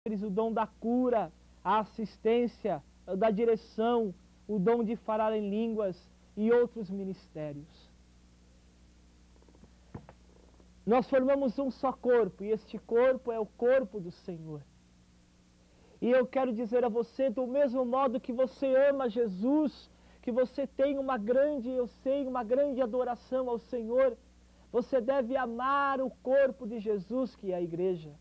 o dom da cura, a assistência, da direção, o dom de falar em línguas e outros ministérios. Nós formamos um só corpo, e este corpo é o corpo do Senhor. E eu quero dizer a você, do mesmo modo que você ama Jesus, que você tem uma grande adoração ao Senhor, você deve amar o corpo de Jesus, que é a igreja.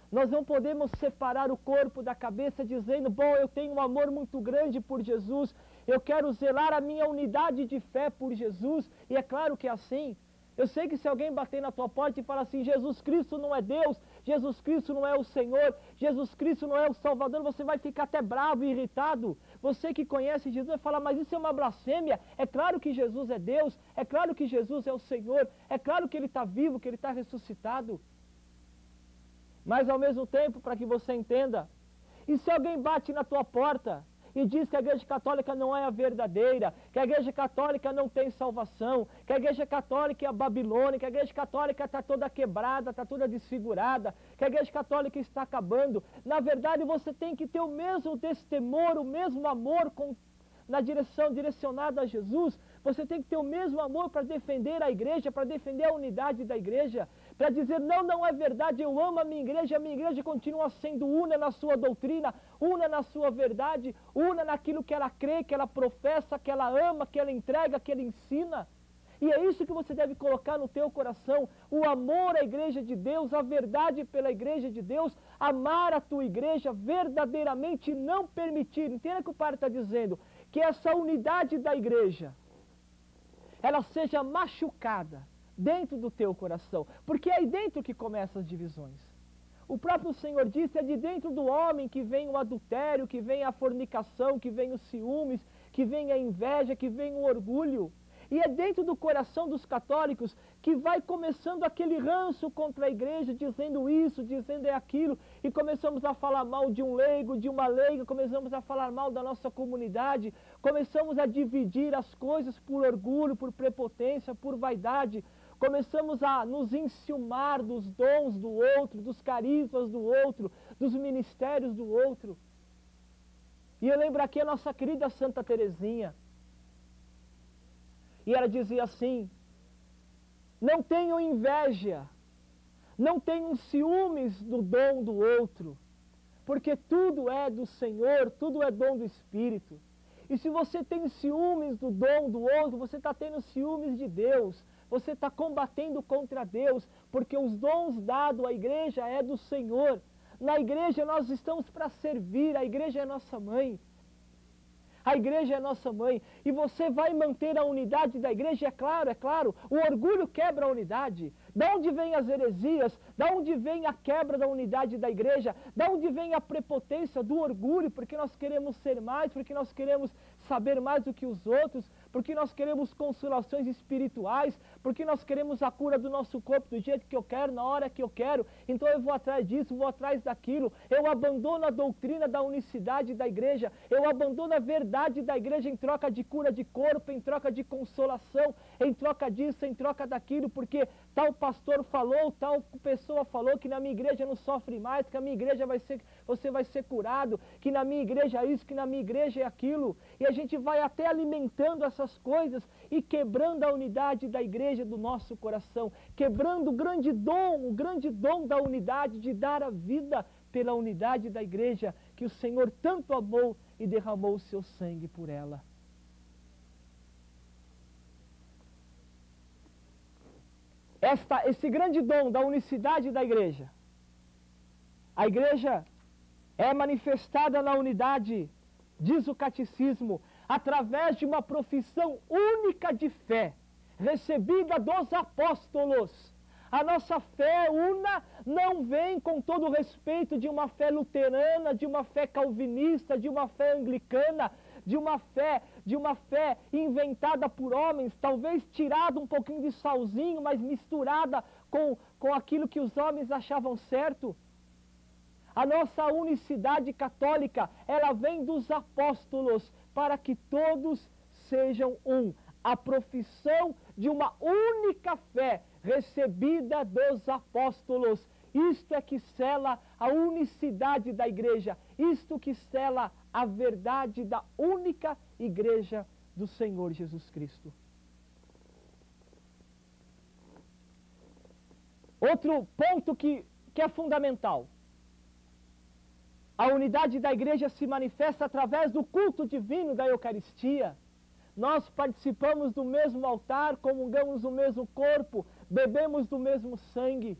Nós não podemos separar o corpo da cabeça dizendo, bom, eu tenho um amor muito grande por Jesus, eu quero zelar a minha unidade de fé por Jesus, e é claro que é assim. Eu sei que se alguém bater na tua porta e falar assim, Jesus Cristo não é Deus, Jesus Cristo não é o Senhor, Jesus Cristo não é o Salvador, você vai ficar até bravo e irritado. Você que conhece Jesus vai falar, mas isso é uma blasfêmia. É claro que Jesus é Deus, é claro que Jesus é o Senhor, é claro que Ele está vivo, que Ele está ressuscitado. Mas ao mesmo tempo, para que você entenda, e se alguém bate na tua porta e diz que a Igreja Católica não é a verdadeira, que a Igreja Católica não tem salvação, que a Igreja Católica é a Babilônia, que a Igreja Católica está toda quebrada, está toda desfigurada, que a Igreja Católica está acabando, na verdade você tem que ter o mesmo destemor, o mesmo amor na direção direcionada a Jesus. Você tem que ter o mesmo amor para defender a igreja, para defender a unidade da igreja, para dizer, não é verdade, eu amo a minha igreja continua sendo una na sua doutrina, una na sua verdade, una naquilo que ela crê, que ela professa, que ela ama, que ela entrega, que ela ensina. E é isso que você deve colocar no teu coração, o amor à igreja de Deus, a verdade pela igreja de Deus, amar a tua igreja verdadeiramente e não permitir, entenda o que o Padre está dizendo, que essa unidade da igreja, ela seja machucada dentro do teu coração, porque é aí dentro que começam as divisões. O próprio Senhor disse, é de dentro do homem que vem o adultério, que vem a fornicação, que vem os ciúmes, que vem a inveja, que vem o orgulho. E é dentro do coração dos católicos que vai começando aquele ranço contra a igreja, dizendo isso, dizendo aquilo, e começamos a falar mal de um leigo, de uma leiga, começamos a falar mal da nossa comunidade, começamos a dividir as coisas por orgulho, por prepotência, por vaidade, começamos a nos enciumar dos dons do outro, dos carismas do outro, dos ministérios do outro. E eu lembro aqui a nossa querida Santa Teresinha. E ela dizia assim, não tenham inveja, não tenham ciúmes do dom do outro, porque tudo é do Senhor, tudo é dom do Espírito. E se você tem ciúmes do dom do outro, você está tendo ciúmes de Deus, você está combatendo contra Deus, porque os dons dados à igreja é do Senhor. Na igreja nós estamos para servir, a igreja é nossa mãe. A igreja é nossa mãe, e você vai manter a unidade da igreja, é claro, o orgulho quebra a unidade. Da onde vem as heresias? Da onde vem a quebra da unidade da igreja? Da onde vem a prepotência do orgulho? Porque nós queremos ser mais, porque nós queremos saber mais do que os outros, porque nós queremos consolações espirituais, porque nós queremos a cura do nosso corpo do jeito que eu quero, na hora que eu quero, então eu vou atrás disso, vou atrás daquilo, eu abandono a doutrina da unicidade da igreja, eu abandono a verdade da igreja em troca de cura de corpo, em troca de consolação, em troca disso, em troca daquilo, porque tal pastor falou, tal pessoa falou que na minha igreja não sofre mais, que a minha igreja você vai ser curado, que na minha igreja é isso, que na minha igreja é aquilo, e a gente vai até alimentando essas coisas e quebrando a unidade da igreja do nosso coração, quebrando o grande dom da unidade, de dar a vida pela unidade da igreja, que o Senhor tanto amou e derramou o seu sangue por ela. Esse grande dom da unicidade da igreja, a igreja é manifestada na unidade, diz o catecismo, através de uma profissão única de fé, recebida dos apóstolos. A nossa fé una não vem, com todo o respeito, de uma fé luterana, de uma fé calvinista, de uma fé anglicana, de uma fé inventada por homens, talvez tirada um pouquinho de salzinho, mas misturada com aquilo que os homens achavam certo. A nossa unicidade católica, ela vem dos apóstolos, para que todos sejam um. A profissão de uma única fé, recebida dos apóstolos, Isto é que sela a unicidade da igreja. Isto que sela a verdade da única igreja do Senhor Jesus Cristo. Outro ponto que é fundamental. A unidade da igreja se manifesta através do culto divino da Eucaristia. Nós participamos do mesmo altar, comungamos do mesmo corpo, bebemos do mesmo sangue.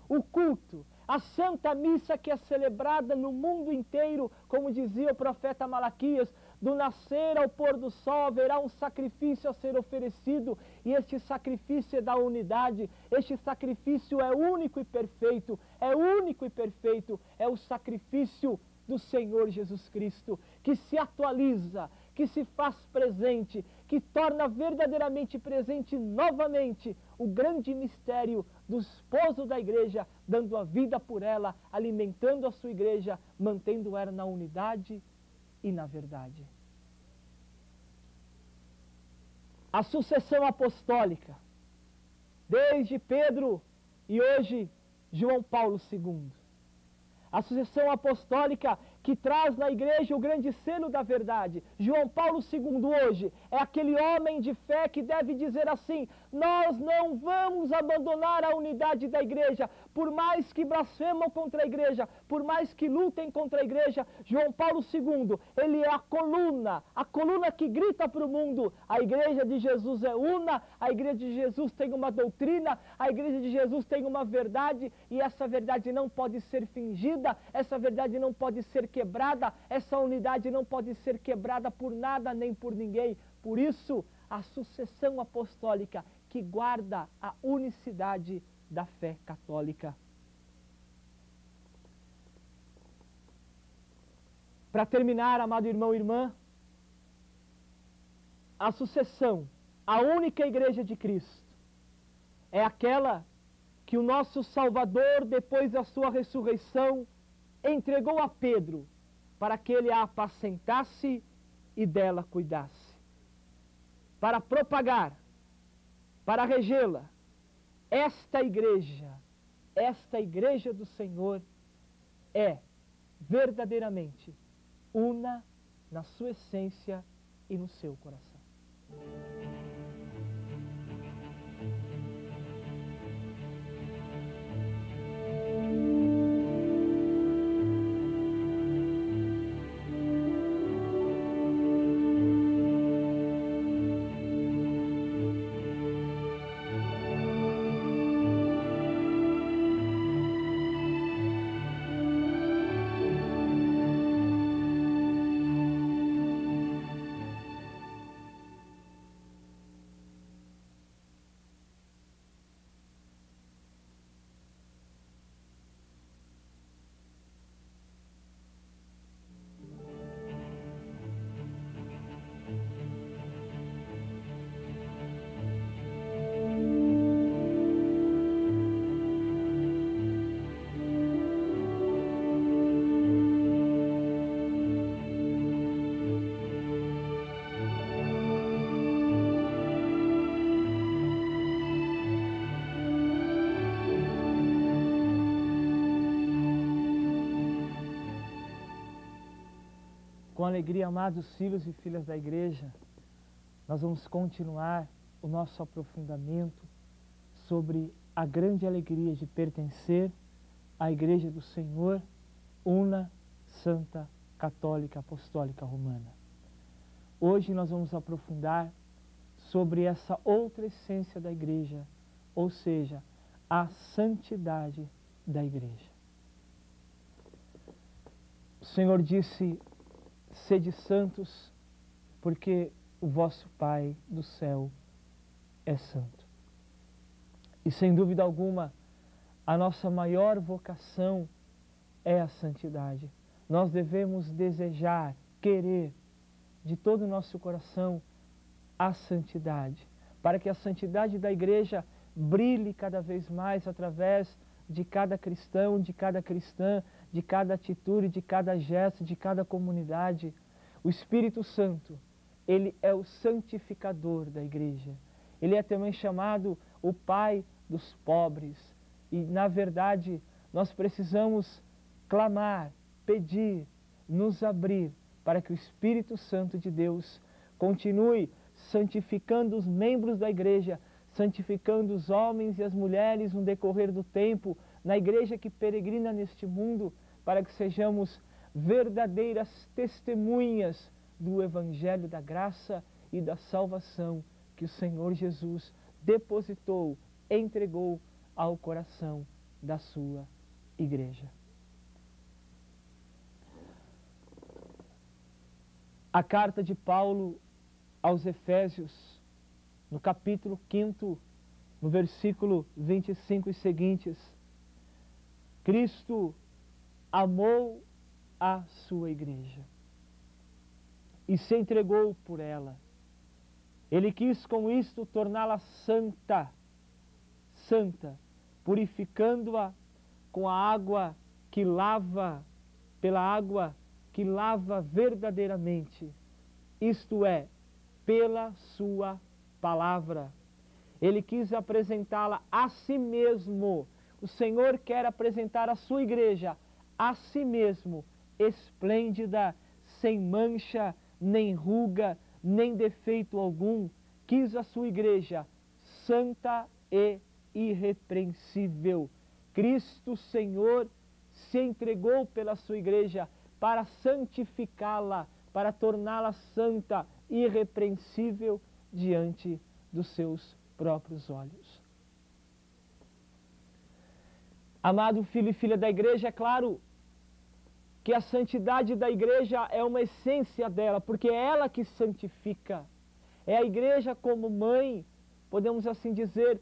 O culto, a Santa Missa que é celebrada no mundo inteiro, como dizia o profeta Malaquias, do nascer ao pôr do sol haverá um sacrifício a ser oferecido, e este sacrifício é da unidade, este sacrifício é único e perfeito, é o sacrifício do Senhor Jesus Cristo, que se atualiza, que se faz presente, que torna verdadeiramente presente novamente o grande mistério do esposo da igreja, dando a vida por ela, alimentando a sua igreja, mantendo ela na unidade e na verdade. A sucessão apostólica, desde Pedro e hoje João Paulo II. A sucessão apostólica que traz na igreja o grande selo da verdade. João Paulo II hoje é aquele homem de fé que deve dizer assim: nós não vamos abandonar a unidade da igreja, por mais que blasfemam contra a igreja, por mais que lutem contra a igreja. João Paulo II, ele é a coluna que grita para o mundo: a igreja de Jesus é una, a igreja de Jesus tem uma doutrina, a igreja de Jesus tem uma verdade, e essa verdade não pode ser fingida, essa verdade não pode ser quebrada, essa unidade não pode ser quebrada por nada nem por ninguém. Por isso, a sucessão apostólica que guarda a unicidade da fé católica. Para terminar, amado irmão e irmã, a sucessão, a única igreja de Cristo, é aquela que o nosso Salvador, depois da sua ressurreição, entregou a Pedro para que ele a apacentasse e dela cuidasse. Para propagar, para regê-la, esta igreja do Senhor é verdadeiramente una na sua essência e no seu coração. Com alegria, amados filhos e filhas da igreja, nós vamos continuar o nosso aprofundamento sobre a grande alegria de pertencer à igreja do Senhor, una, santa, católica, apostólica, romana. Hoje nós vamos aprofundar sobre essa outra essência da igreja, ou seja, a santidade da igreja. O Senhor disse: sede santos, porque o vosso Pai do céu é santo. E sem dúvida alguma, a nossa maior vocação é a santidade. Nós devemos desejar, querer, de todo o nosso coração, a santidade, para que a santidade da igreja brilhe cada vez mais através de cada cristão, de cada cristã, de cada atitude, de cada gesto, de cada comunidade. O Espírito Santo, ele é o santificador da igreja. Ele é também chamado o Pai dos pobres. E, na verdade, nós precisamos clamar, pedir, nos abrir para que o Espírito Santo de Deus continue santificando os membros da igreja, santificando os homens e as mulheres no decorrer do tempo, na igreja que peregrina neste mundo, para que sejamos verdadeiras testemunhas do Evangelho da graça e da salvação que o Senhor Jesus depositou, entregou ao coração da sua igreja. A carta de Paulo aos Efésios, no capítulo 5, no versículo 25 e seguintes, Cristo amou a sua igreja e se entregou por ela. Ele quis com isto torná-la santa, purificando-a com a água que lava, pela água que lava verdadeiramente, isto é, pela sua palavra. Ele quis apresentá-la a si mesmo. O Senhor quer apresentar a sua igreja a si mesmo, esplêndida, sem mancha, nem ruga, nem defeito algum. Quis a sua igreja santa e irrepreensível. Cristo Senhor se entregou pela sua igreja para santificá-la, para torná-la santa, irrepreensível diante dos seus próprios olhos. Amado filho e filha da igreja, é claro que a santidade da igreja é uma essência dela, porque é ela que santifica. É a igreja como mãe, podemos assim dizer,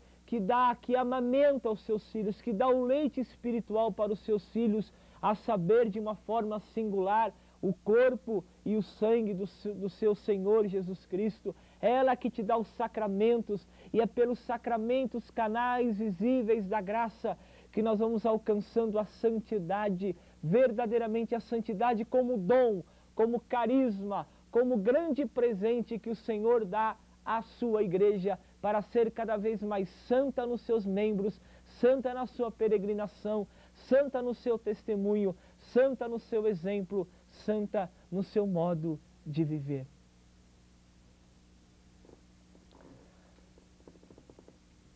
que amamenta os seus filhos, que dá o leite espiritual para os seus filhos, a saber, de uma forma singular, o corpo e o sangue do seu Senhor Jesus Cristo. É ela que te dá os sacramentos, e é pelos sacramentos, canais visíveis da graça, que nós vamos alcançando a santidade, verdadeiramente a santidade como dom, como carisma, como grande presente que o Senhor dá à sua igreja, para ser cada vez mais santa nos seus membros, santa na sua peregrinação, santa no seu testemunho, santa no seu exemplo, santa no seu modo de viver.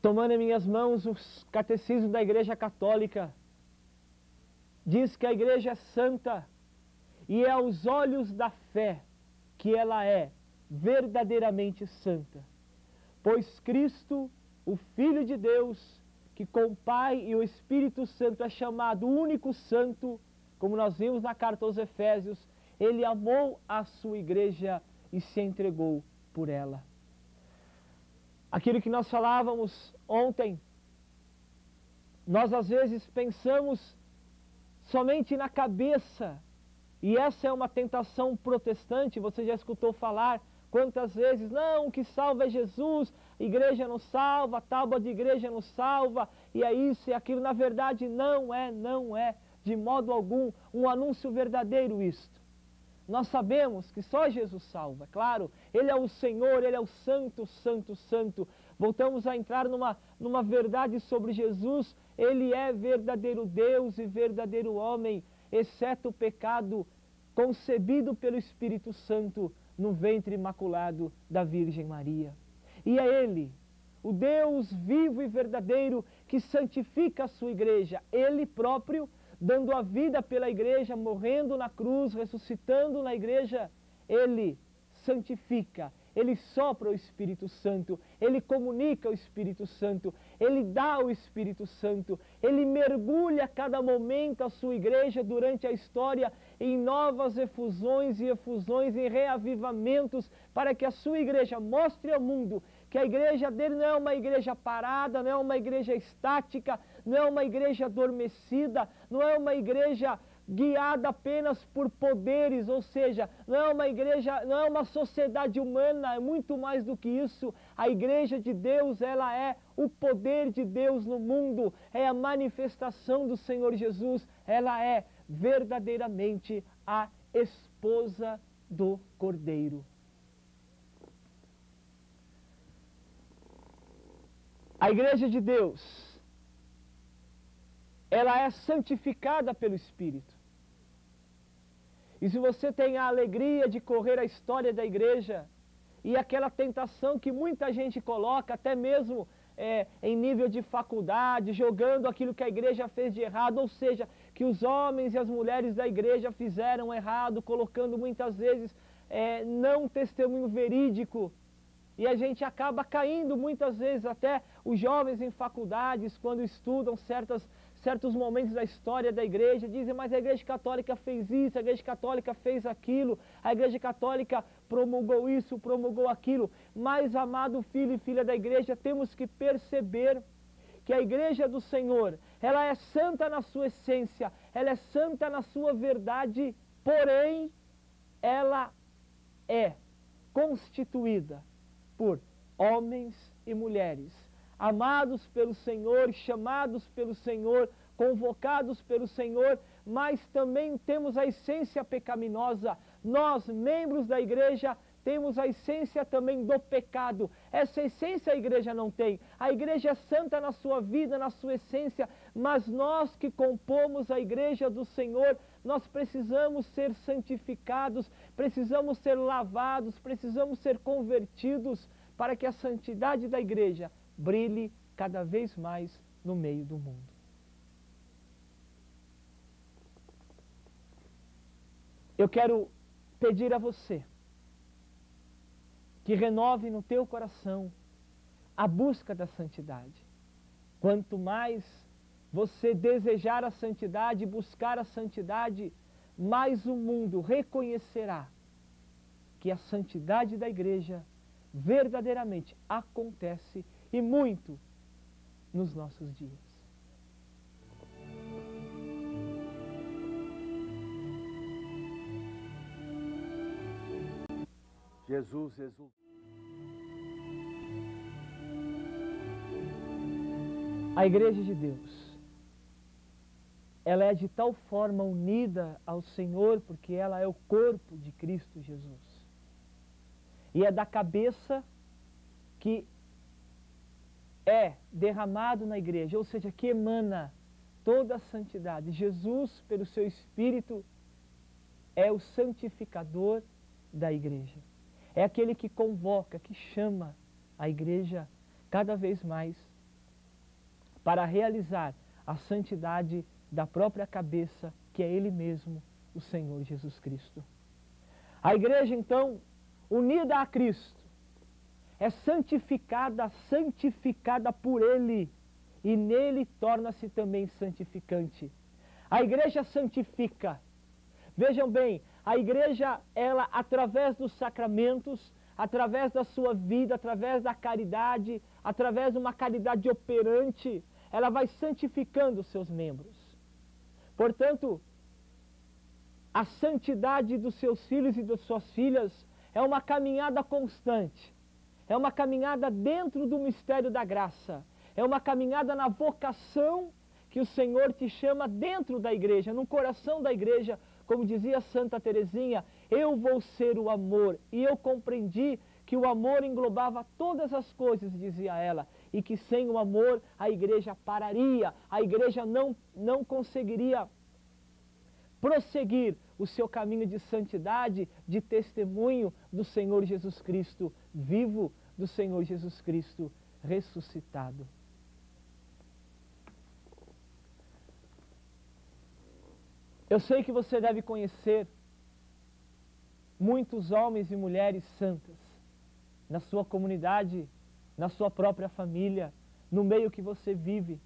Tomando em minhas mãos o catecismo da Igreja Católica, diz que a igreja é santa e é aos olhos da fé que ela é verdadeiramente santa. Pois Cristo, o Filho de Deus, que com o Pai e o Espírito Santo é chamado o único santo, como nós vimos na carta aos Efésios, ele amou a sua igreja e se entregou por ela. Aquilo que nós falávamos ontem, nós às vezes pensamos somente na cabeça, e essa é uma tentação protestante. Você já escutou falar quantas vezes, não, o que salva é Jesus, igreja não salva, tábua de igreja não salva, e é isso e aquilo. Na verdade não é de modo algum um anúncio verdadeiro isto. Nós sabemos que só Jesus salva, claro, Ele é o Senhor, Ele é o Santo, Santo, Santo. Voltamos a entrar numa verdade sobre Jesus. Ele é verdadeiro Deus e verdadeiro homem, exceto o pecado concebido pelo Espírito Santo no ventre imaculado da Virgem Maria. E é Ele, o Deus vivo e verdadeiro, que santifica a sua igreja, Ele próprio, dando a vida pela igreja, morrendo na cruz, ressuscitando na igreja. Ele santifica, Ele sopra o Espírito Santo, Ele comunica o Espírito Santo, Ele dá o Espírito Santo, Ele mergulha a cada momento a sua igreja durante a história em novas efusões e efusões, em reavivamentos, para que a sua igreja mostre ao mundo que a igreja dele não é uma igreja parada, não é uma igreja estática, não é uma igreja adormecida, não é uma igreja guiada apenas por poderes, ou seja, não é uma igreja, não é uma sociedade humana, é muito mais do que isso. A igreja de Deus, ela é o poder de Deus no mundo, é a manifestação do Senhor Jesus, ela é verdadeiramente a esposa do Cordeiro. A igreja de Deus ela é santificada pelo Espírito. E se você tem a alegria de correr a história da igreja, e aquela tentação que muita gente coloca, até mesmo em nível de faculdade, jogando aquilo que a igreja fez de errado, ou seja, que os homens e as mulheres da igreja fizeram errado, colocando muitas vezes não testemunho verídico, e a gente acaba caindo muitas vezes, até os jovens em faculdades, quando estudam certos momentos da história da igreja, dizem, mas a igreja católica fez isso, a igreja católica fez aquilo, a igreja católica promulgou isso, promulgou aquilo. Mas, amado filho e filha da igreja, temos que perceber que a igreja do Senhor, ela é santa na sua essência, ela é santa na sua verdade, porém, ela é constituída por homens e mulheres, amados pelo Senhor, chamados pelo Senhor, convocados pelo Senhor, mas também temos a essência pecaminosa. Nós, membros da igreja, temos a essência também do pecado. Essa essência a igreja não tem. A igreja é santa na sua vida, na sua essência, mas nós que compomos a igreja do Senhor, nós precisamos ser santificados, precisamos ser lavados, precisamos ser convertidos para que a santidade da igreja brilhe cada vez mais no meio do mundo. Eu quero pedir a você que renove no teu coração a busca da santidade. Quanto mais você desejar a santidade, buscar a santidade, mais o mundo reconhecerá que a santidade da igreja verdadeiramente acontece e muito nos nossos dias. Jesus exultou. A igreja de Deus, ela é de tal forma unida ao Senhor, porque ela é o corpo de Cristo Jesus. E é da cabeça que é derramado na igreja, ou seja, que emana toda a santidade. Jesus, pelo seu Espírito, é o santificador da igreja. É aquele que convoca, que chama a igreja cada vez mais para realizar a santidade da própria cabeça, que é Ele mesmo, o Senhor Jesus Cristo. A igreja, então, unida a Cristo, é santificada por Ele, e nele torna-se também santificante. A igreja santifica. Vejam bem, a igreja, ela, através dos sacramentos, através da sua vida, através da caridade, através de uma caridade operante, ela vai santificando os seus membros. Portanto, a santidade dos seus filhos e das suas filhas é uma caminhada constante. É uma caminhada dentro do mistério da graça. É uma caminhada na vocação que o Senhor te chama dentro da igreja, no coração da igreja. Como dizia Santa Teresinha, eu vou ser o amor. E eu compreendi que o amor englobava todas as coisas, dizia ela, e que sem o amor a igreja pararia, a igreja não conseguiria prosseguir o seu caminho de santidade, de testemunho do Senhor Jesus Cristo vivo, do Senhor Jesus Cristo ressuscitado. Eu sei que você deve conhecer muitos homens e mulheres santas na sua comunidade, na sua própria família, no meio que você vive.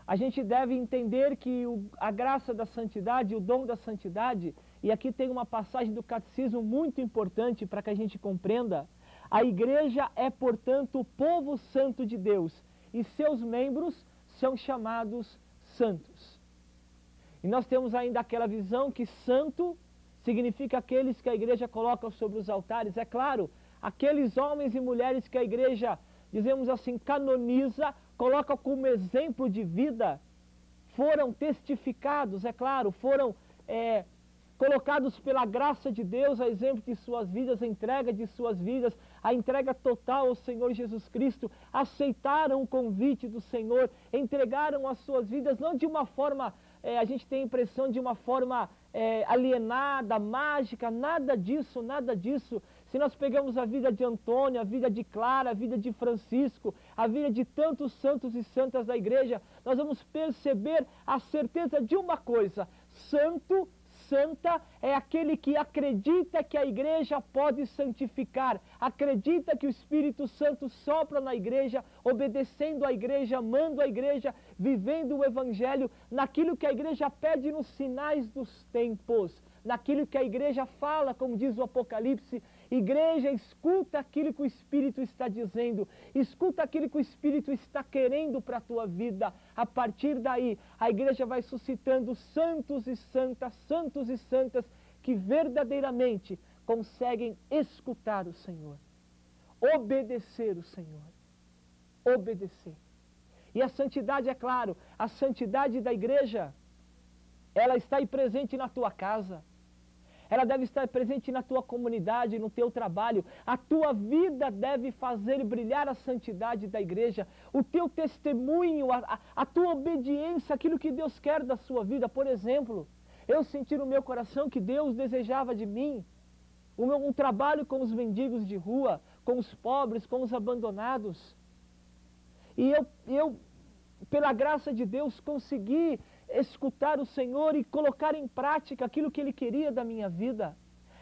A gente deve entender que a graça da santidade, o dom da santidade, e aqui tem uma passagem do catecismo muito importante para que a gente compreenda, a igreja é, portanto, o povo santo de Deus, e seus membros são chamados santos. E nós temos ainda aquela visão que santo significa aqueles que a igreja coloca sobre os altares. É claro, aqueles homens e mulheres que a igreja, dizemos assim, canoniza, coloca como exemplo de vida, foram testificados, é claro, foram colocados pela graça de Deus, a exemplo de suas vidas, a entrega de suas vidas, a entrega total ao Senhor Jesus Cristo, aceitaram o convite do Senhor, entregaram as suas vidas, não de uma forma, a gente tem a impressão de uma forma alienada, mágica, nada disso, nada disso. Se nós pegamos a vida de Antônio, a vida de Clara, a vida de Francisco, a vida de tantos santos e santas da igreja, nós vamos perceber a certeza de uma coisa: santo, santa é aquele que acredita que a igreja pode santificar, acredita que o Espírito Santo sopra na igreja, obedecendo a igreja, amando a igreja, vivendo o Evangelho, naquilo que a igreja pede nos sinais dos tempos, naquilo que a igreja fala, como diz o Apocalipse. Igreja, escuta aquilo que o Espírito está dizendo, escuta aquilo que o Espírito está querendo para a tua vida. A partir daí, a igreja vai suscitando santos e santas que verdadeiramente conseguem escutar o Senhor, obedecer o Senhor, obedecer. E a santidade, é claro, a santidade da igreja, ela está aí presente na tua casa. Ela deve estar presente na tua comunidade, no teu trabalho. A tua vida deve fazer brilhar a santidade da igreja. O teu testemunho, a tua obediência, aquilo que Deus quer da sua vida. Por exemplo, eu senti no meu coração que Deus desejava de mim um trabalho com os mendigos de rua, com os pobres, com os abandonados. E eu pela graça de Deus, consegui escutar o Senhor e colocar em prática aquilo que Ele queria da minha vida.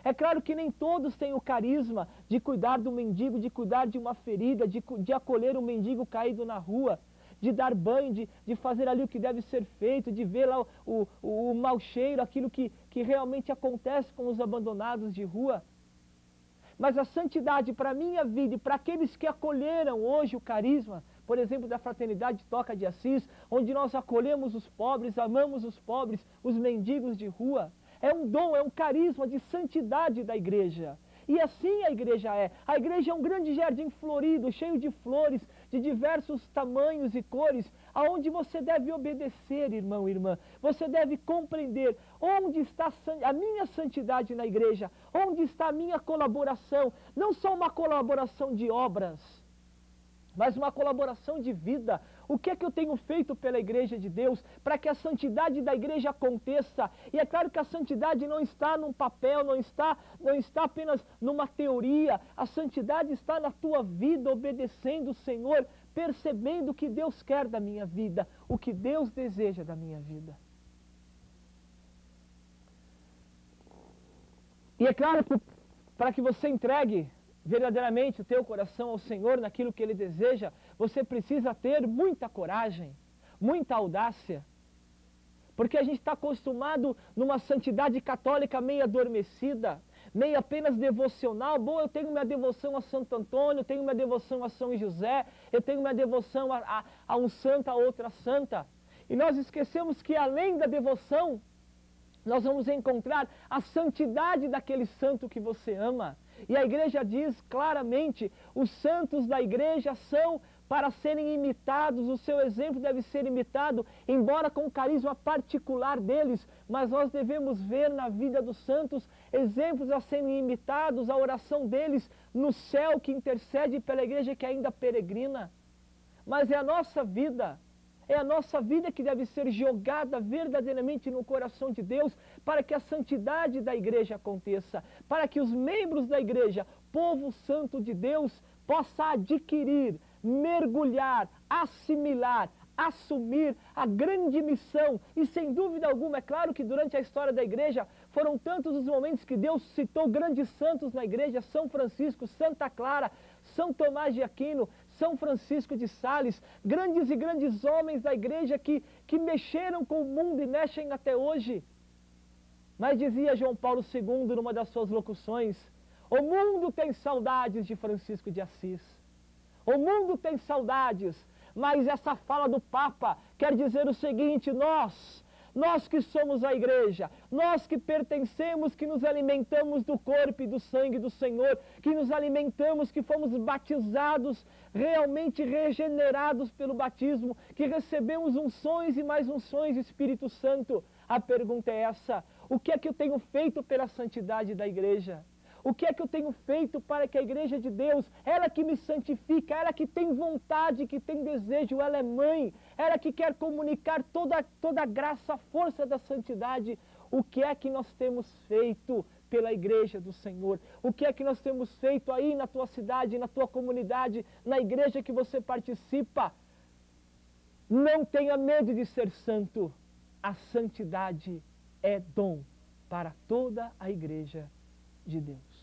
É claro que nem todos têm o carisma de cuidar do mendigo, de cuidar de uma ferida, de acolher um mendigo caído na rua, de dar banho, de fazer ali o que deve ser feito, de ver lá o mau cheiro, aquilo que realmente acontece com os abandonados de rua. Mas a santidade para a minha vida e para aqueles que acolheram hoje o carisma, por exemplo, da Fraternidade Toca de Assis, onde nós acolhemos os pobres, amamos os pobres, os mendigos de rua. É um dom, é um carisma de santidade da igreja. E assim a igreja é. A igreja é um grande jardim florido, cheio de flores, de diversos tamanhos e cores, aonde você deve obedecer, irmão e irmã. Você deve compreender onde está a minha santidade na igreja, onde está a minha colaboração. Não só uma colaboração de obras, mas uma colaboração de vida. O que é que eu tenho feito pela igreja de Deus para que a santidade da igreja aconteça? E é claro que a santidade não está num papel, não está apenas numa teoria. A santidade está na tua vida, obedecendo o Senhor, percebendo o que Deus quer da minha vida, o que Deus deseja da minha vida. E é claro que para que você entregue verdadeiramente o teu coração ao Senhor naquilo que Ele deseja, você precisa ter muita coragem, muita audácia, porque a gente está acostumado numa santidade católica meio adormecida, meio apenas devocional. Bom, eu tenho minha devoção a Santo Antônio, eu tenho minha devoção a São José, eu tenho minha devoção a um santo, a outra santa, e nós esquecemos que além da devoção, nós vamos encontrar a santidade daquele santo que você ama. E a igreja diz claramente, os santos da igreja são para serem imitados, o seu exemplo deve ser imitado, embora com o carisma particular deles, mas nós devemos ver na vida dos santos exemplos a serem imitados, a oração deles no céu que intercede pela igreja que ainda peregrina. Mas é a nossa vida que deve ser jogada verdadeiramente no coração de Deus para que a santidade da igreja aconteça, para que os membros da igreja, povo santo de Deus, possa adquirir, mergulhar, assimilar, assumir a grande missão. E sem dúvida alguma, é claro que durante a história da igreja foram tantos os momentos que Deus citou grandes santos na igreja: São Francisco, Santa Clara, São Tomás de Aquino, São Francisco de Sales, grandes e grandes homens da igreja que mexeram com o mundo e mexem até hoje. Mas dizia João Paulo II numa das suas locuções: o mundo tem saudades de Francisco de Assis. O mundo tem saudades, mas essa fala do Papa quer dizer o seguinte: nós que somos a igreja, nós que pertencemos, que nos alimentamos do corpo e do sangue do Senhor, que nos alimentamos, que fomos batizados, realmente regenerados pelo batismo, que recebemos unções e mais unções do Espírito Santo. A pergunta é essa: O que é que eu tenho feito pela santidade da igreja? O que é que eu tenho feito para que a igreja de Deus, ela que me santifica, ela que tem vontade, que tem desejo, ela é mãe, ela que quer comunicar toda a graça, a força da santidade, o que é que nós temos feito pela igreja do Senhor? O que é que nós temos feito aí na tua cidade, na tua comunidade, na igreja que você participa? Não tenha medo de ser santo. A santidade é dom para toda a igreja de Deus.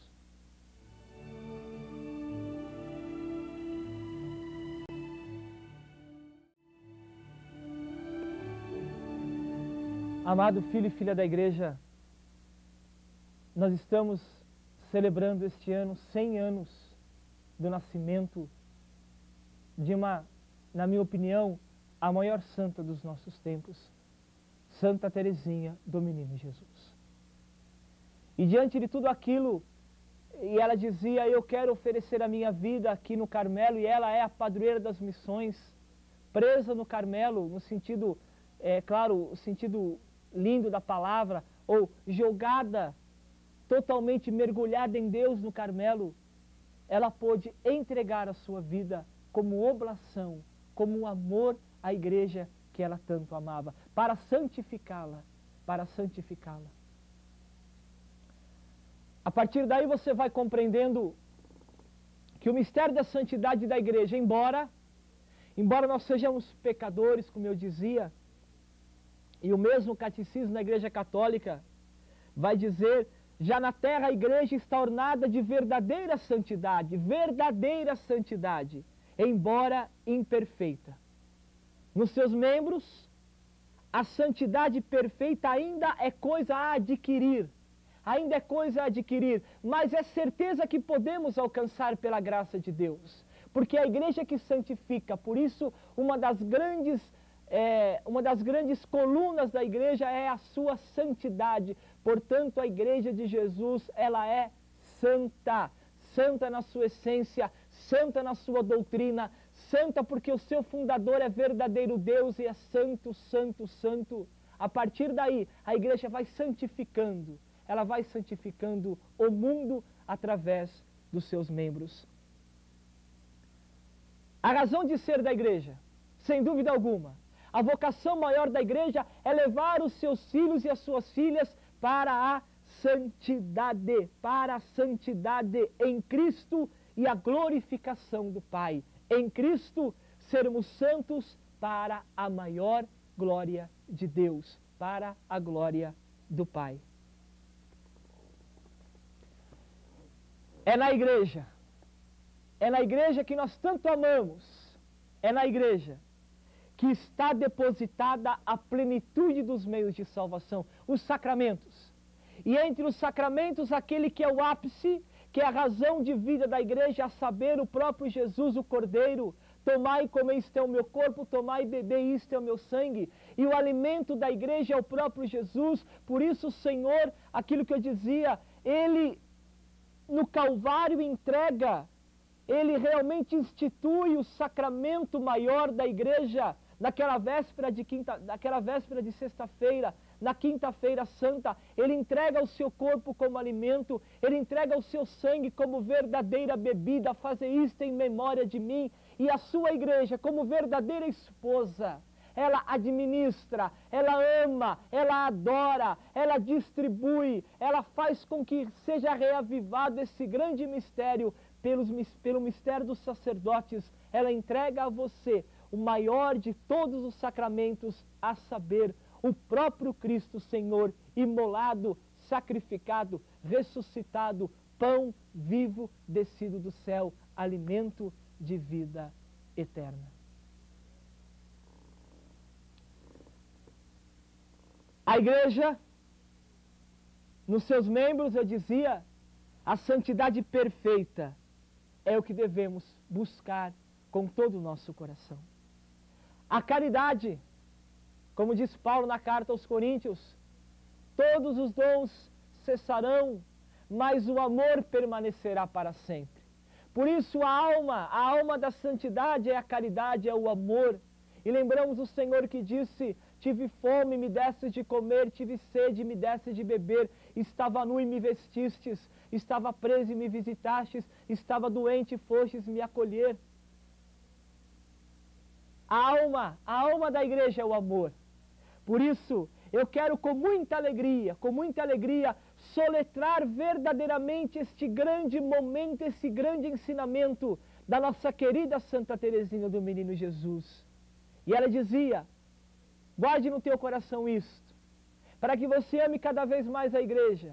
Amado filho e filha da igreja, nós estamos celebrando este ano 100 anos do nascimento de uma, na minha opinião, a maior santa dos nossos tempos, Santa Teresinha do Menino Jesus. E diante de tudo aquilo, e ela dizia, eu quero oferecer a minha vida aqui no Carmelo, e ela é a padroeira das missões, presa no Carmelo, no sentido, claro, o sentido lindo da palavra, ou jogada, totalmente mergulhada em Deus no Carmelo, ela pôde entregar a sua vida como oblação, como um amor à igreja que ela tanto amava, para santificá-la, para santificá-la. A partir daí você vai compreendendo que o mistério da santidade da igreja, embora nós sejamos pecadores, como eu dizia, e o mesmo catecismo na igreja católica vai dizer, já na terra a igreja está ornada de verdadeira santidade, embora imperfeita. Nos seus membros, a santidade perfeita ainda é coisa a adquirir, mas é certeza que podemos alcançar pela graça de Deus, porque a igreja que santifica, por isso uma das grandes colunas da igreja é a sua santidade. Portanto, a igreja de Jesus, ela é santa, santa na sua essência, santa na sua doutrina, santa porque o seu fundador é verdadeiro Deus e é santo, santo, santo. A partir daí, a igreja vai santificando, ela vai santificando o mundo através dos seus membros. A razão de ser da igreja, sem dúvida alguma, a vocação maior da igreja é levar os seus filhos e as suas filhas para a santidade em Cristo e a glorificação do Pai. Em Cristo, sermos santos para a maior glória de Deus, para a glória do Pai. É na igreja que nós tanto amamos, é na igreja que está depositada a plenitude dos meios de salvação, os sacramentos. E entre os sacramentos, aquele que é o ápice, que é a razão de vida da igreja, a saber, o próprio Jesus, o Cordeiro. Tomai e comei, isto é o meu corpo, tomai e bebei, isto é o meu sangue. E o alimento da igreja é o próprio Jesus. Por isso o Senhor, aquilo que eu dizia, Ele no Calvário entrega, Ele realmente institui o sacramento maior da igreja, naquela véspera de sexta-feira, na quinta-feira santa, Ele entrega o seu corpo como alimento, Ele entrega o seu sangue como verdadeira bebida, fazer isto em memória de mim, e a sua igreja como verdadeira esposa, ela administra, ela ama, ela adora, ela distribui, ela faz com que seja reavivado esse grande mistério, pelo mistério dos sacerdotes, ela entrega a você o maior de todos os sacramentos, a saber, o próprio Cristo Senhor, imolado, sacrificado, ressuscitado, pão vivo descido do céu, alimento de vida eterna. A igreja, nos seus membros, eu dizia, a santidade perfeita é o que devemos buscar com todo o nosso coração. A caridade, como diz Paulo na carta aos Coríntios, todos os dons cessarão, mas o amor permanecerá para sempre. Por isso a alma da santidade é a caridade, é o amor. E lembramos o Senhor que disse tive fome, me destes de comer, tive sede, me destes de beber, estava nu e me vestistes, estava preso e me visitastes, estava doente e fostes me acolher. A alma da igreja é o amor. Por isso, eu quero com muita alegria, soletrar verdadeiramente este grande momento, esse grande ensinamento da nossa querida Santa Teresinha do Menino Jesus. E ela dizia: guarde no teu coração isto, para que você ame cada vez mais a igreja.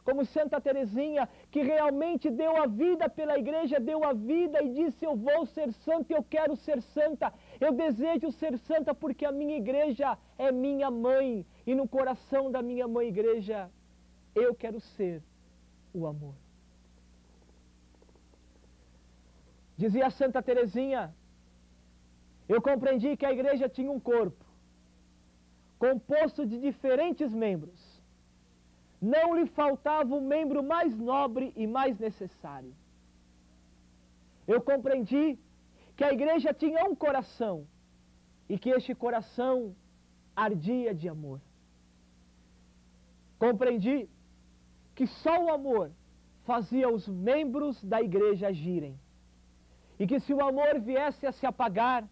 Como Santa Teresinha, que realmente deu a vida pela igreja, deu a vida e disse: eu vou ser santa, eu quero ser santa, eu desejo ser santa porque a minha igreja é minha mãe, e no coração da minha mãe igreja, eu quero ser o amor. Dizia Santa Teresinha: eu compreendi que a igreja tinha um corpo, composto de diferentes membros. Não lhe faltava o membro mais nobre e mais necessário. Eu compreendi que a igreja tinha um coração, e que este coração ardia de amor. Compreendi que só o amor fazia os membros da igreja agirem. E que se o amor viesse a se apagar,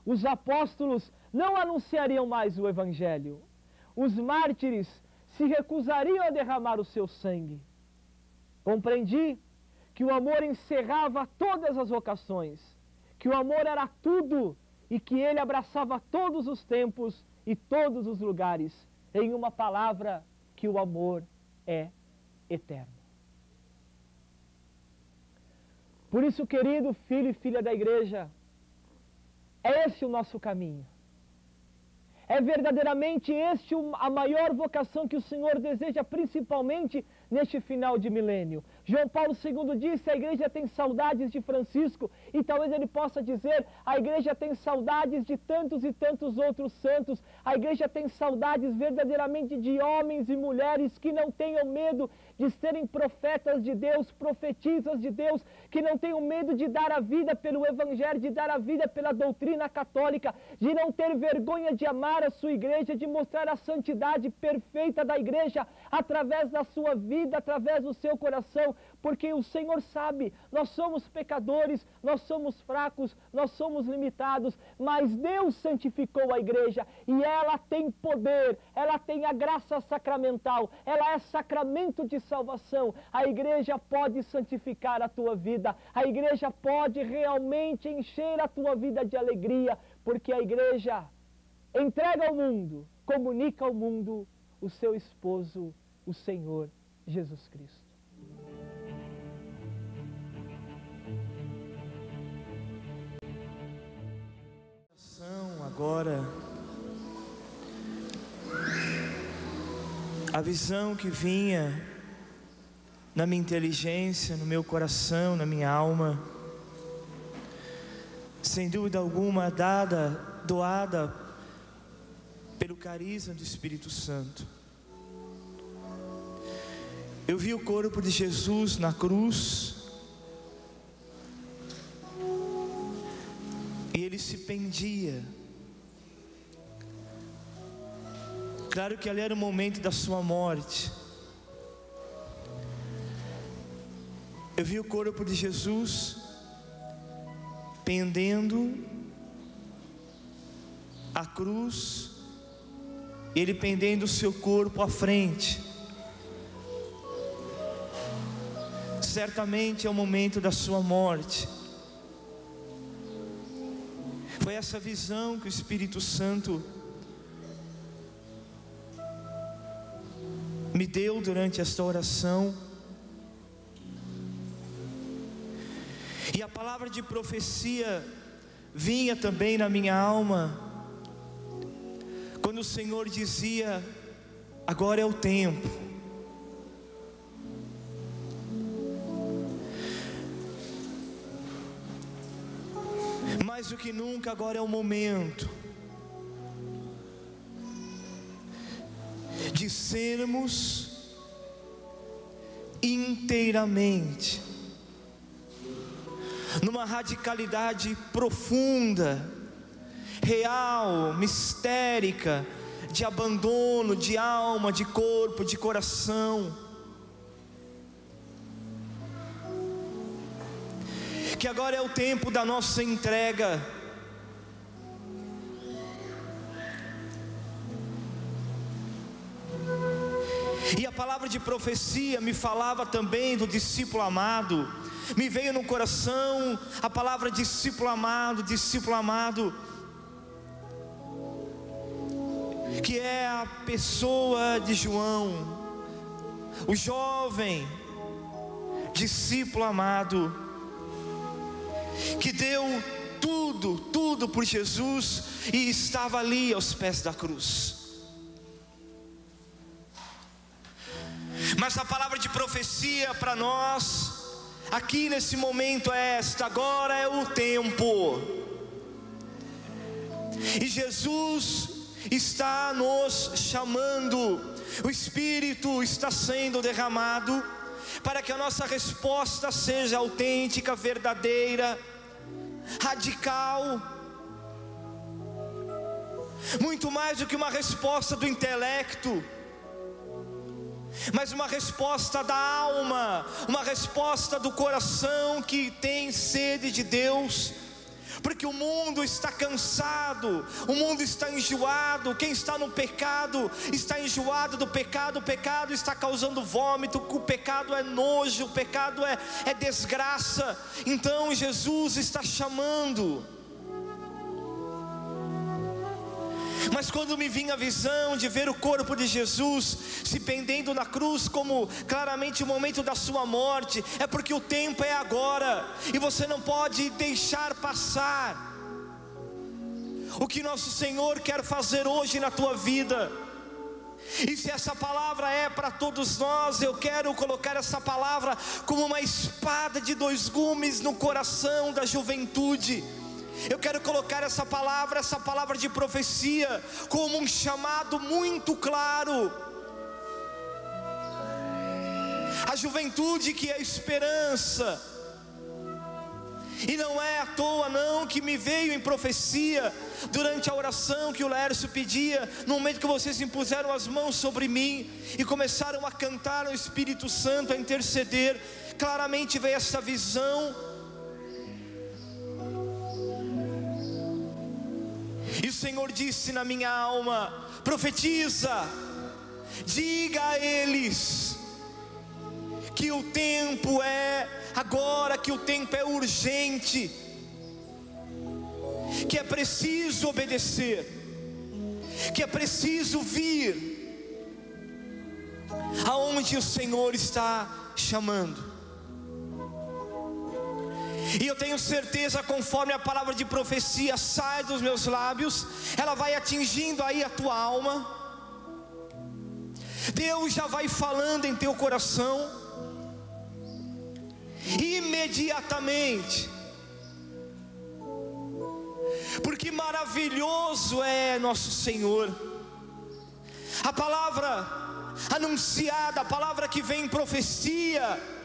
os apóstolos não anunciariam mais o Evangelho. Os mártires se recusariam a derramar o seu sangue. Compreendi que o amor encerrava todas as vocações, que o amor era tudo e que ele abraçava todos os tempos e todos os lugares. Em uma palavra, que o amor é eterno. Por isso, querido filho e filha da igreja, é esse o nosso caminho. É verdadeiramente este a maior vocação que o Senhor deseja, principalmente neste final de milênio. João Paulo II disse: a igreja tem saudades de Francisco, e talvez ele possa dizer: a igreja tem saudades de tantos e tantos outros santos. A igreja tem saudades verdadeiramente de homens e mulheres que não tenham medo de serem profetas de Deus, profetisas de Deus, que não tenham medo de dar a vida pelo Evangelho, de dar a vida pela doutrina católica, de não ter vergonha de amar a sua igreja, de mostrar a santidade perfeita da igreja através da sua vida, através do seu coração, porque o Senhor sabe, nós somos pecadores, nós somos fracos, nós somos limitados, mas Deus santificou a igreja e ela tem poder, ela tem a graça sacramental, ela é sacramento de salvação. A igreja pode santificar a tua vida, a igreja pode realmente encher a tua vida de alegria, porque a igreja entrega ao mundo, comunica ao mundo o seu esposo, o Senhor Jesus Cristo. Agora, a visão que vinha na minha inteligência, no meu coração, na minha alma, sem dúvida alguma doada pelo carisma do Espírito Santo. Eu vi o corpo de Jesus na cruz, e ele se pendia. Claro que ali era o momento da sua morte. Eu vi o corpo de Jesus pendendo a cruz, ele pendendo o seu corpo à frente. Certamente é o momento da sua morte. Foi essa visão que o Espírito Santo me deu durante esta oração. E a palavra de profecia vinha também na minha alma, quando o Senhor dizia: agora é o tempo. Mais do que nunca, agora é o momento de sermos inteiramente, numa radicalidade profunda, real, mistérica, de abandono, de alma, de corpo, de coração. Que agora é o tempo da nossa entrega. E a palavra de profecia me falava também do discípulo amado. Me veio no coração a palavra discípulo amado, que é a pessoa de João, o jovem discípulo amado, que deu tudo por Jesus e estava ali aos pés da cruz. Mas a palavra de profecia para nós aqui nesse momento é esta: agora é o tempo, e Jesus está nos chamando, o Espírito está sendo derramado, para que a nossa resposta seja autêntica, verdadeira, radical, muito mais do que uma resposta do intelecto, mas uma resposta da alma, uma resposta do coração que tem sede de Deus. Porque o mundo está cansado, o mundo está enjoado. Quem está no pecado está enjoado do pecado. O pecado está causando vômito, o pecado é nojo, o pecado é desgraça. Então Jesus está chamando. Mas quando me vinha a visão de ver o corpo de Jesus se pendendo na cruz, como claramente o momento da sua morte, é porque o tempo é agora, e você não pode deixar passar o que nosso Senhor quer fazer hoje na tua vida. E se essa palavra é para todos nós, eu quero colocar essa palavra como uma espada de dois gumes no coração da juventude. Eu quero colocar essa palavra de profecia, como um chamado muito claro. A juventude que é esperança. E não é à toa não que me veio em profecia, durante a oração que o Lércio pedia, no momento que vocês impuseram as mãos sobre mim, e começaram a cantar no Espírito Santo, a interceder, claramente veio essa visão. E o Senhor disse na minha alma: profetiza, diga a eles que o tempo é agora, que o tempo é urgente, que é preciso obedecer, que é preciso vir aonde o Senhor está chamando. E eu tenho certeza, conforme a palavra de profecia sai dos meus lábios, ela vai atingindo aí a tua alma. Deus já vai falando em teu coração. Imediatamente. Porque maravilhoso é nosso Senhor. A palavra anunciada, a palavra que vem em profecia,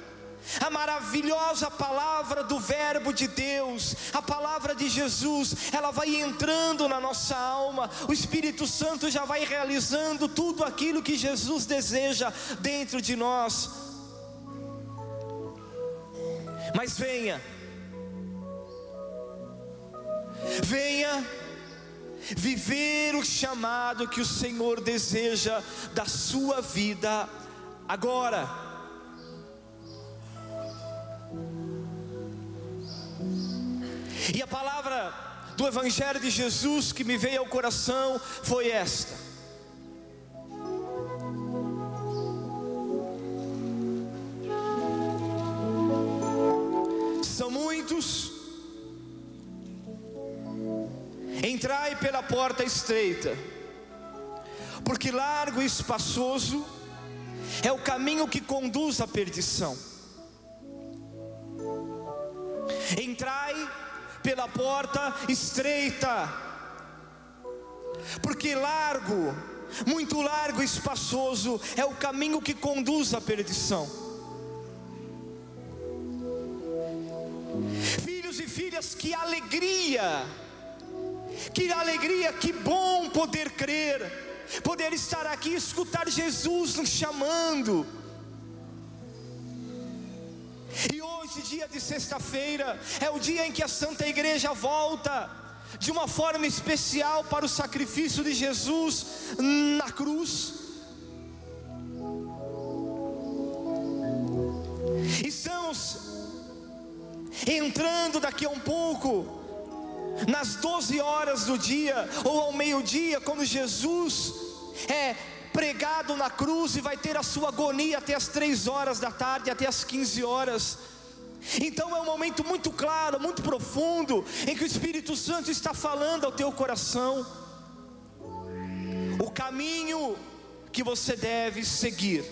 a maravilhosa palavra do verbo de Deus, a palavra de Jesus, ela vai entrando na nossa alma. O Espírito Santo já vai realizando tudo aquilo que Jesus deseja dentro de nós. Mas venha viver o chamado que o Senhor deseja da sua vida agora. E a palavra do Evangelho de Jesus que me veio ao coração foi esta: são muitos, entrai pela porta estreita, porque largo e espaçoso é o caminho que conduz à perdição. Entrai pela porta estreita, porque largo, muito largo e espaçoso é o caminho que conduz à perdição. Filhos e filhas, que alegria, que bom poder crer poder estar aqui e escutar Jesus nos chamando. E hoje, dia de sexta-feira, é o dia em que a Santa Igreja volta de uma forma especial para o sacrifício de Jesus na cruz. Estamos entrando daqui a um pouco nas 12 horas do dia, ou ao meio-dia, quando Jesus é pregado na cruz e vai ter a sua agonia até as 3 horas da tarde, até as 15 horas. Então é um momento muito claro, muito profundo, em que o Espírito Santo está falando ao teu coração o caminho que você deve seguir.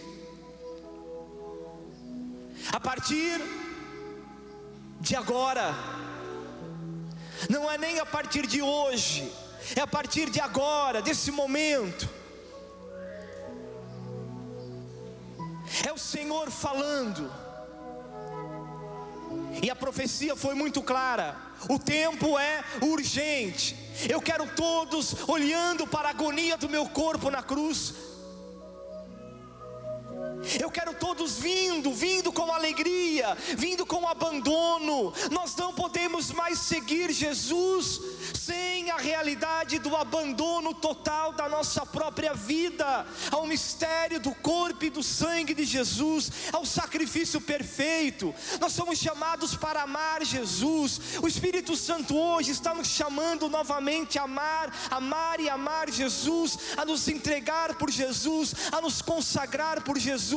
A partir de agora, não é nem a partir de hoje, é a partir de agora, desse momento. É o Senhor falando. E a profecia foi muito clara: o tempo é urgente. Eu quero todos olhando para a agonia do meu corpo na cruz. Eu quero todos vindo com alegria, vindo com abandono. Nós não podemos mais seguir Jesus sem a realidade do abandono total da nossa própria vida ao mistério do corpo e do sangue de Jesus, ao sacrifício perfeito. Nós somos chamados para amar Jesus. O Espírito Santo hoje está nos chamando novamente a amar e amar Jesus, a nos entregar por Jesus, a nos consagrar por Jesus,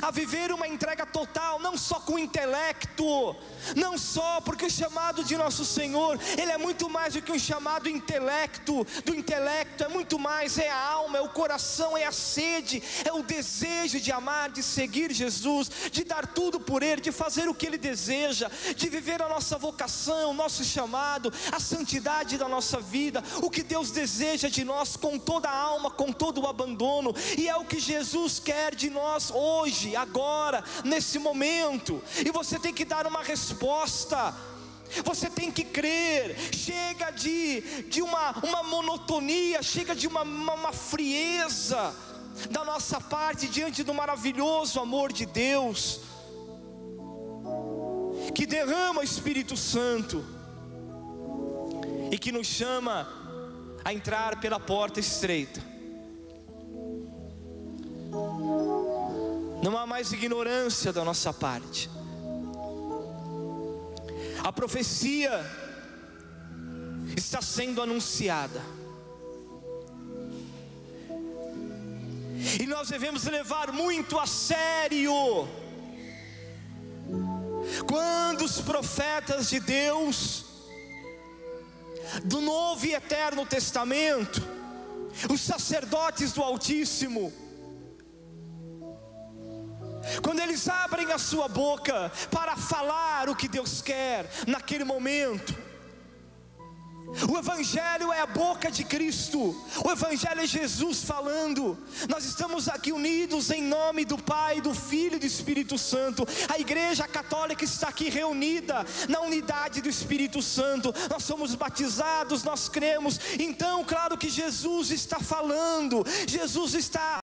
a viver uma entrega total, não só com o intelecto, não só porque o chamado de nosso Senhor, Ele é muito mais do que um chamado do intelecto, é muito mais, é a alma, é o coração, é a sede, é o desejo de amar, de seguir Jesus, de dar tudo por Ele, de fazer o que Ele deseja, de viver a nossa vocação, o nosso chamado, a santidade da nossa vida, o que Deus deseja de nós com toda a alma, com todo o abandono. E é o que Jesus quer de nós hoje, agora, nesse momento. E você tem que dar uma resposta. Você tem que crer. Chega de uma monotonia, chega de uma frieza da nossa parte diante do maravilhoso amor de Deus, que derrama o Espírito Santo e que nos chama a entrar pela porta estreita. Não há mais ignorância da nossa parte. A profecia está sendo anunciada, e nós devemos levar muito a sério quando os profetas de Deus do Novo e Eterno Testamento, os sacerdotes do Altíssimo, quando eles abrem a sua boca para falar o que Deus quer naquele momento, o Evangelho é a boca de Cristo, o Evangelho é Jesus falando. Nós estamos aqui unidos em nome do Pai, do Filho e do Espírito Santo. A Igreja Católica está aqui reunida na unidade do Espírito Santo. Nós somos batizados, nós cremos. Então, claro que Jesus está falando, Jesus está